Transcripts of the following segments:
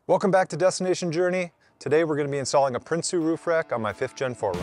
Welcome back to Destination Journey. Today we're going to be installing a Prinsu roof rack on my 5th gen 4Runner.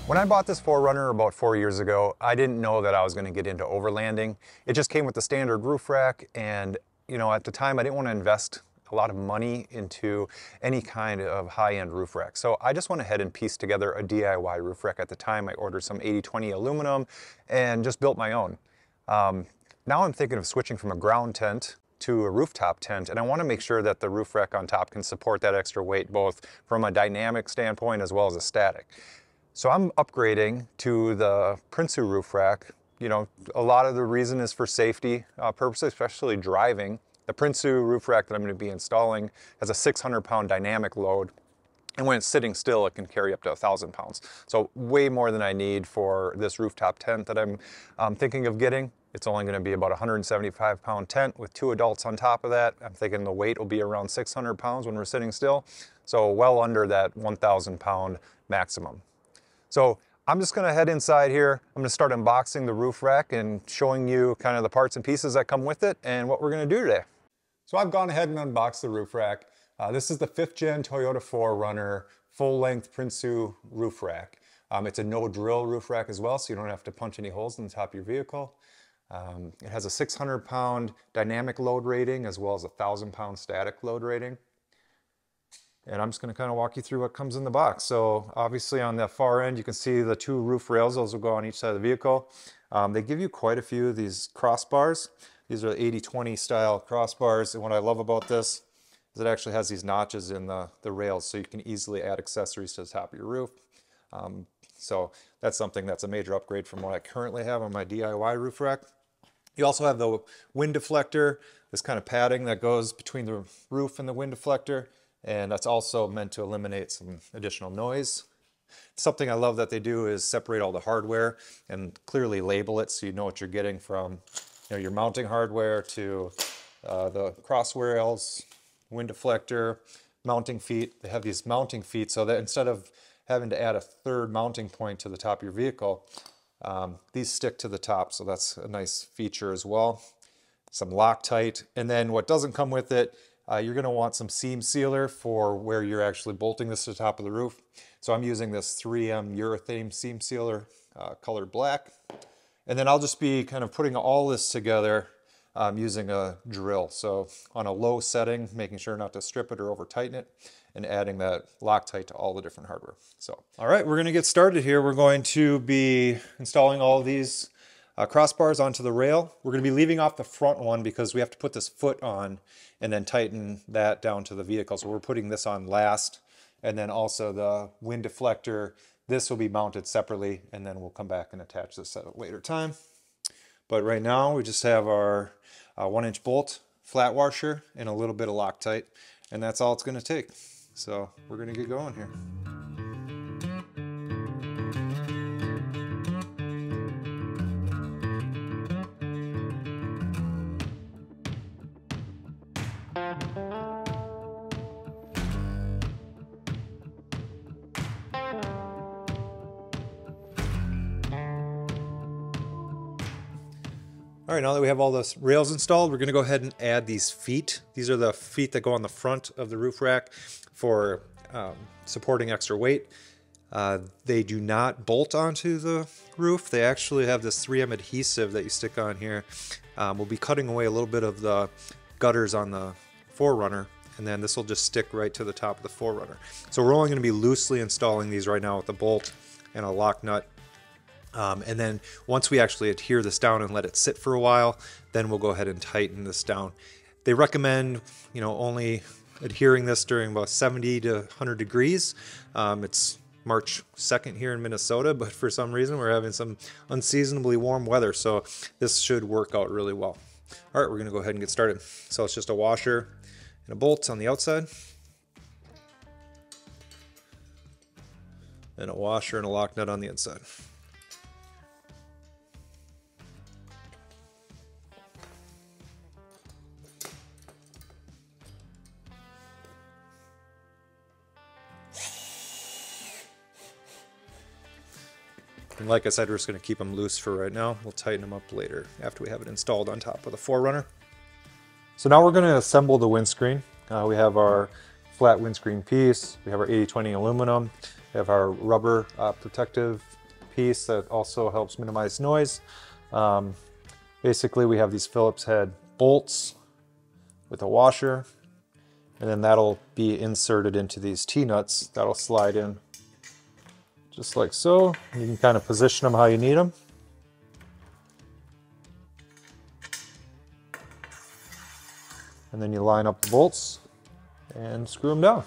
When I bought this 4Runner about 4 years ago, I didn't know that I was going to get into overlanding. It just came with the standard roof rack, and at the time I didn't want to invest a lot of money into any kind of high-end roof rack. So I just went ahead and pieced together a DIY roof rack. At the time I ordered some 80/20 aluminum and just built my own. Now I'm thinking of switching from a ground tent to a rooftop tent, and I want to make sure that the roof rack on top can support that extra weight both from a dynamic standpoint as well as a static. So I'm upgrading to the Prinsu roof rack. A lot of the reason is for safety purposes, especially driving. The Prinsu roof rack that I'm going to be installing has a 600-pound dynamic load, and when it's sitting still it can carry up to 1,000 pounds. So way more than I need for this rooftop tent that I'm thinking of getting. It's only going to be about a 175-pound tent with 2 adults on top of that. I'm thinking the weight will be around 600 pounds when we're sitting still, so well under that 1,000-pound maximum. So I'm just going to head inside here. I'm going to start unboxing the roof rack and showing you kind of the parts and pieces that come with it and what we're going to do today. So I've gone ahead and unboxed the roof rack. This is the 5th gen Toyota 4Runner full-length Prinsu roof rack. It's a no-drill roof rack as well, so you don't have to punch any holes in the top of your vehicle. It has a 600-pound dynamic load rating as well as a 1,000-pound static load rating. And I'm just going to kind of walk you through what comes in the box. So obviously on the far end you can see the 2 roof rails. Those will go on each side of the vehicle. They give you quite a few of these crossbars. These are 80/20 style crossbars, and what I love about this is it actually has these notches in the rails, so you can easily add accessories to the top of your roof. So that's something that's a major upgrade from what I currently have on my DIY roof rack. You also have the wind deflector, this kind of padding that goes between the roof and the wind deflector, and that's also meant to eliminate some additional noise. Something I love that they do is separate all the hardware and clearly label it so you know what you're getting from your mounting hardware to the cross rails, wind deflector, mounting feet. They have these mounting feet so that instead of having to add a 3rd mounting point to the top of your vehicle, these stick to the top, so that's a nice feature as well. Some Loctite, and then what doesn't come with it, you're going to want some seam sealer for where you're actually bolting this to the top of the roof. So I'm using this 3M urethane seam sealer, colored black. And then I'll just be kind of putting all this together using a drill. So on a low setting, making sure not to strip it or over tighten it, and adding that Loctite to all the different hardware. So, all right, we're going to get started here. We're going to be installing all of these crossbars onto the rail. We're going to be leaving off the front one because we have to put this foot on and then tighten that down to the vehicle. So we're putting this on last, and then also the wind deflector. This will be mounted separately, and then we'll come back and attach this at a later time. But right now we just have our 1-inch bolt, flat washer, and a little bit of Loctite, and that's all it's going to take. So we're going to get going here. All right, now that we have all the rails installed, we're going to go ahead and add these feet. These are the feet that go on the front of the roof rack for supporting extra weight. They do not bolt onto the roof. They actually have this 3M adhesive that you stick on here. We'll be cutting away a little bit of the gutters on the 4Runner, and then this will just stick right to the top of the 4Runner. So we're only going to be loosely installing these right now with a bolt and a lock nut. And then once we actually adhere this down and let it sit for a while, then we'll go ahead and tighten this down. They recommend, only adhering this during about 70 to 100 degrees. It's March 2nd here in Minnesota, but for some reason we're having some unseasonably warm weather, so this should work out really well. All right, we're gonna go ahead and get started. So it's just a washer and a bolt on the outside, and a washer and a lock nut on the inside. And like I said, we're just going to keep them loose for right now. We'll tighten them up later after we have it installed on top of the 4Runner. So now we're going to assemble the windscreen. We have our flat windscreen piece, we have our 80/20 aluminum, we have our rubber protective piece that also helps minimize noise. Basically we have these Phillips head bolts with a washer, and then that'll be inserted into these T-nuts that'll slide in just like so. You can kind of position them how you need them. And then you line up the bolts and screw them down.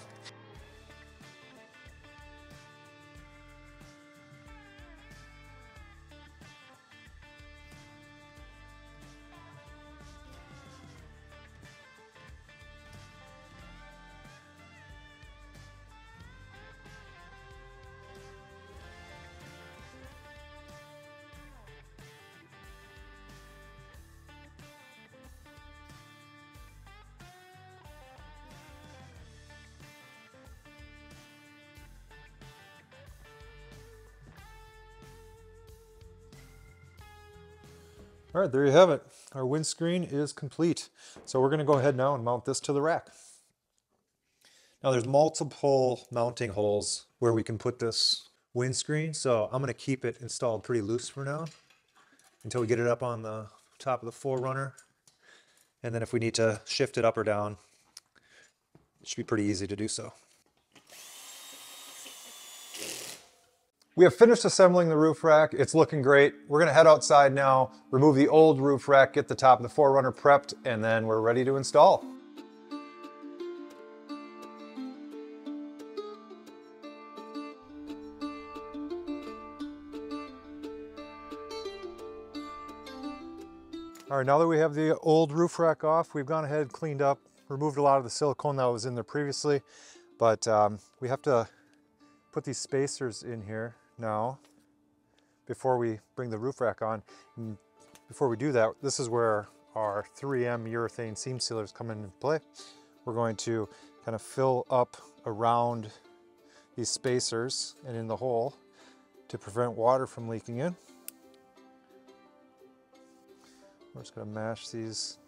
All right, there you have it. Our windscreen is complete. So we're gonna go ahead now and mount this to the rack. Now there's multiple mounting holes where we can put this windscreen. So I'm gonna keep it installed pretty loose for now until we get it up on the top of the 4Runner. And then if we need to shift it up or down, it should be pretty easy to do so. We have finished assembling the roof rack. It's looking great. We're gonna head outside now, remove the old roof rack, get the top of the 4Runner prepped, and then we're ready to install. All right, now that we have the old roof rack off, we've gone ahead, cleaned up, removed a lot of the silicone that was in there previously, but we have to put these spacers in here now before we bring the roof rack on. And before we do that, this is where our 3M urethane seam sealers come into play. We're going to kind of fill up around these spacers and in the hole to prevent water from leaking in. We're just going to mash these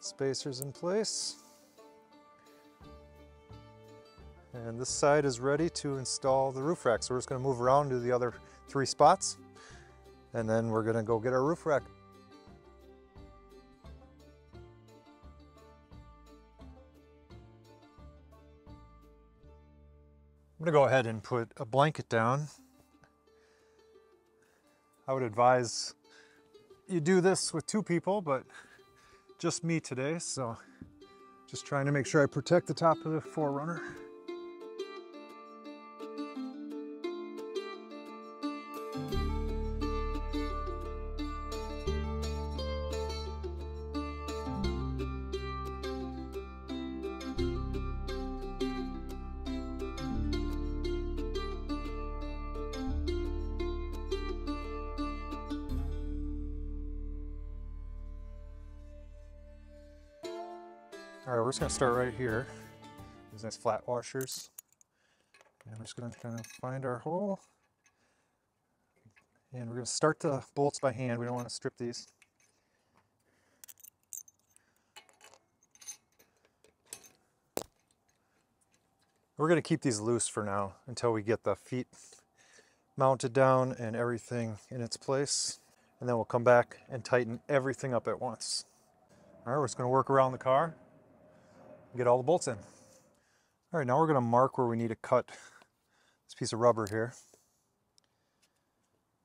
spacers in place. And this side is ready to install the roof rack. So we're just going to move around to the other 3 spots, and then we're going to go get our roof rack. I'm going to go ahead and put a blanket down. I would advise you do this with 2 people, but just me today, so just trying to make sure I protect the top of the 4Runner. All right, we're just gonna start right here. These nice flat washers. And we're just gonna kind of find our hole. And we're gonna start the bolts by hand. We don't want to strip these. We're gonna keep these loose for now until we get the feet mounted down and everything in its place. And then we'll come back and tighten everything up at once. All right, we're just gonna work around the car, get all the bolts in. All right, now we're gonna mark where we need to cut this piece of rubber here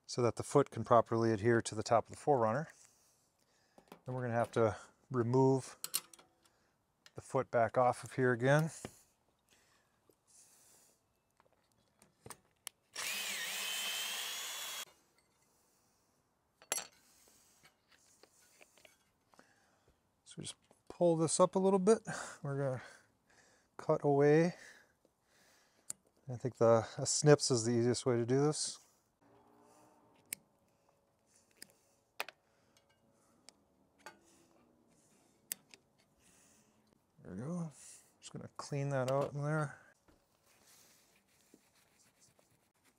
so that the foot can properly adhere to the top of the 4Runner. Then we're gonna have to remove the foot back off of here again. So just pull this up a little bit. We're gonna cut away. I think a snips is the easiest way to do this. There we go. Just gonna clean that out in there.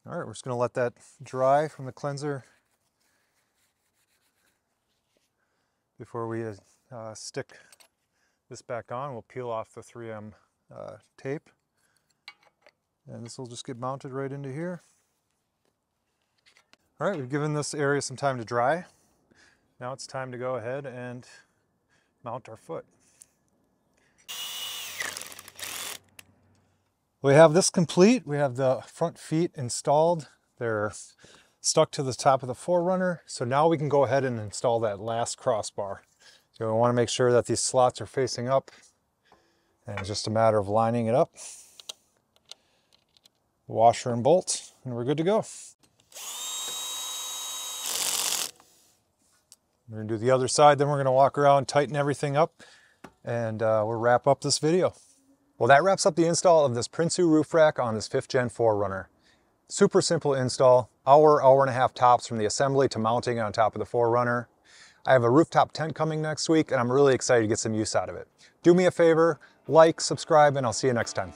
All right, we're just gonna let that dry from the cleanser before we stick this back on. We'll peel off the 3M tape, and this will just get mounted right into here. All right, we've given this area some time to dry. Now it's time to go ahead and mount our foot. We have this complete. We have the front feet installed. They're stuck to the top of the 4Runner. So now we can go ahead and install that last crossbar. So we want to make sure that these slots are facing up, and it's just a matter of lining it up. Washer and bolt, and we're good to go. We're gonna do the other side, then we're gonna walk around, tighten everything up, and we'll wrap up this video. Well, that wraps up the install of this Prinsu roof rack on this 5th Gen 4Runner. Super simple install, hour and a half tops from the assembly to mounting on top of the 4Runner. I have a rooftop tent coming next week, and I'm really excited to get some use out of it. Do me a favor, like, subscribe, and I'll see you next time.